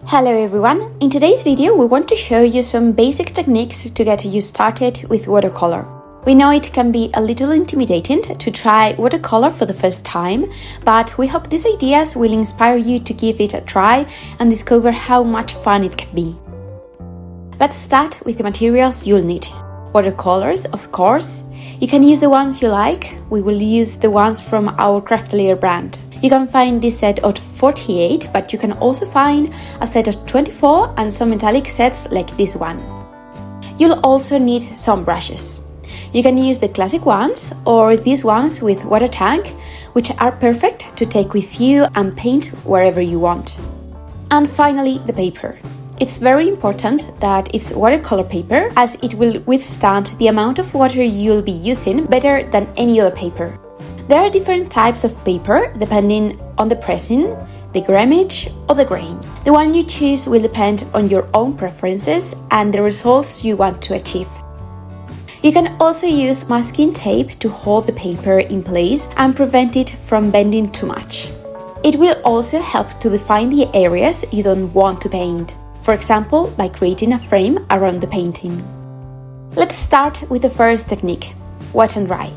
Hello everyone! In today's video we want to show you some basic techniques to get you started with watercolor. We know it can be a little intimidating to try watercolor for the first time, but we hope these ideas will inspire you to give it a try and discover how much fun it can be. Let's start with the materials you'll need. Watercolors, of course. You can use the ones you like. We will use the ones from our Craftelier brand. You can find this set of 48, but you can also find a set of 24 and some metallic sets like this one. You'll also need some brushes. You can use the classic ones or these ones with water tank, which are perfect to take with you and paint wherever you want. And finally, the paper. It's very important that it's watercolor paper, as it will withstand the amount of water you'll be using better than any other paper. There are different types of paper depending on the pressing, the grammage or the grain. The one you choose will depend on your own preferences and the results you want to achieve. You can also use masking tape to hold the paper in place and prevent it from bending too much. It will also help to define the areas you don't want to paint, for example, by creating a frame around the painting. Let's start with the first technique, wet and dry.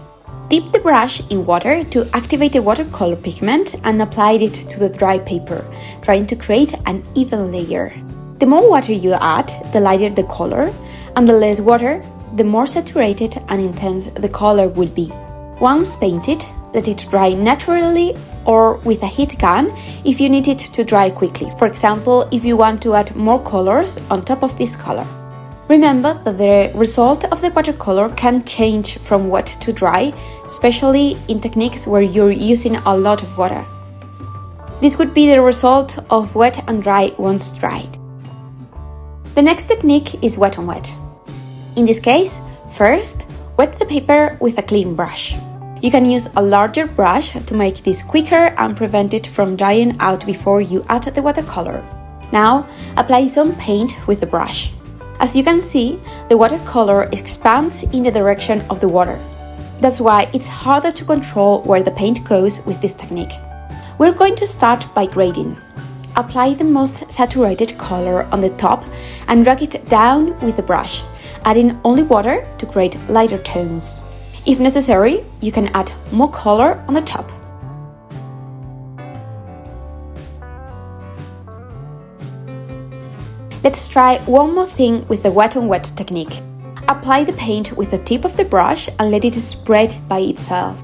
Dip the brush in water to activate the watercolor pigment and apply it to the dry paper, trying to create an even layer. The more water you add, the lighter the color, and the less water, the more saturated and intense the color will be. Once painted, let it dry naturally or with a heat gun if you need it to dry quickly. For example, if you want to add more colors on top of this color. Remember that the result of the watercolor can change from wet to dry, especially in techniques where you're using a lot of water. This would be the result of wet and dry once dried. The next technique is wet on wet. In this case, first, wet the paper with a clean brush. You can use a larger brush to make this quicker and prevent it from drying out before you add the watercolor. Now, apply some paint with the brush. As you can see, the watercolor expands in the direction of the water. That's why it's harder to control where the paint goes with this technique. We're going to start by grading. Apply the most saturated color on the top and drag it down with the brush, adding only water to create lighter tones. If necessary, you can add more color on the top. Let's try one more thing with the wet on wet technique. Apply the paint with the tip of the brush and let it spread by itself.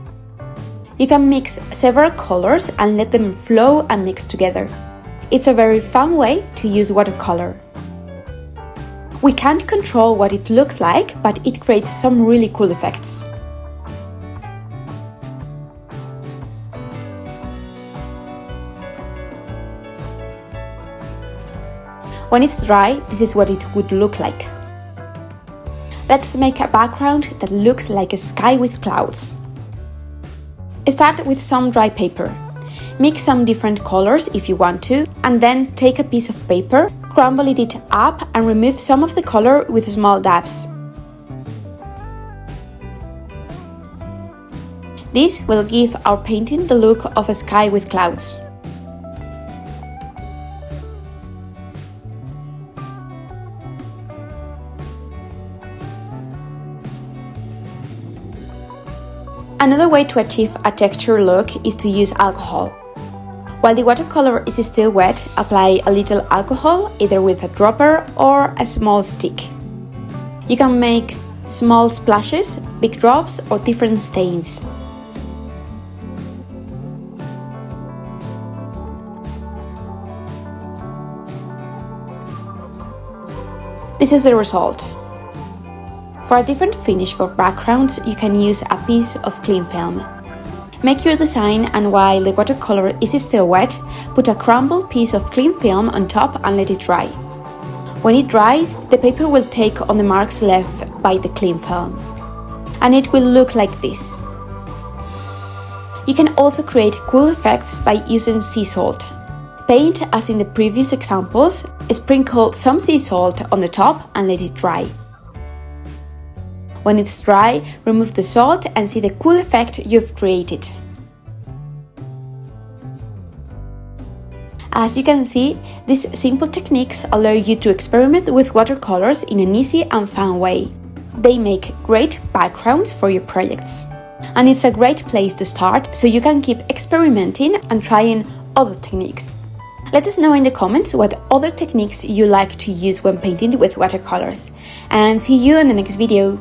You can mix several colors and let them flow and mix together. It's a very fun way to use watercolor. We can't control what it looks like, but it creates some really cool effects. When it's dry, this is what it would look like. Let's make a background that looks like a sky with clouds. Start with some dry paper. Mix some different colors if you want to, and then take a piece of paper, crumble it up and remove some of the color with small dabs. This will give our painting the look of a sky with clouds. Another way to achieve a texture look is to use alcohol. While the watercolor is still wet, apply a little alcohol either with a dropper or a small stick. You can make small splashes, big drops or different stains. This is the result. For a different finish for backgrounds, you can use a piece of cling film. Make your design, and while the watercolor is still wet, put a crumbled piece of cling film on top and let it dry. When it dries, the paper will take on the marks left by the cling film, and it will look like this. You can also create cool effects by using sea salt. Paint as in the previous examples, sprinkle some sea salt on the top and let it dry. When it's dry, remove the salt and see the cool effect you've created. As you can see, these simple techniques allow you to experiment with watercolors in an easy and fun way. They make great backgrounds for your projects. And it's a great place to start so you can keep experimenting and trying other techniques. Let us know in the comments what other techniques you like to use when painting with watercolors. And see you in the next video.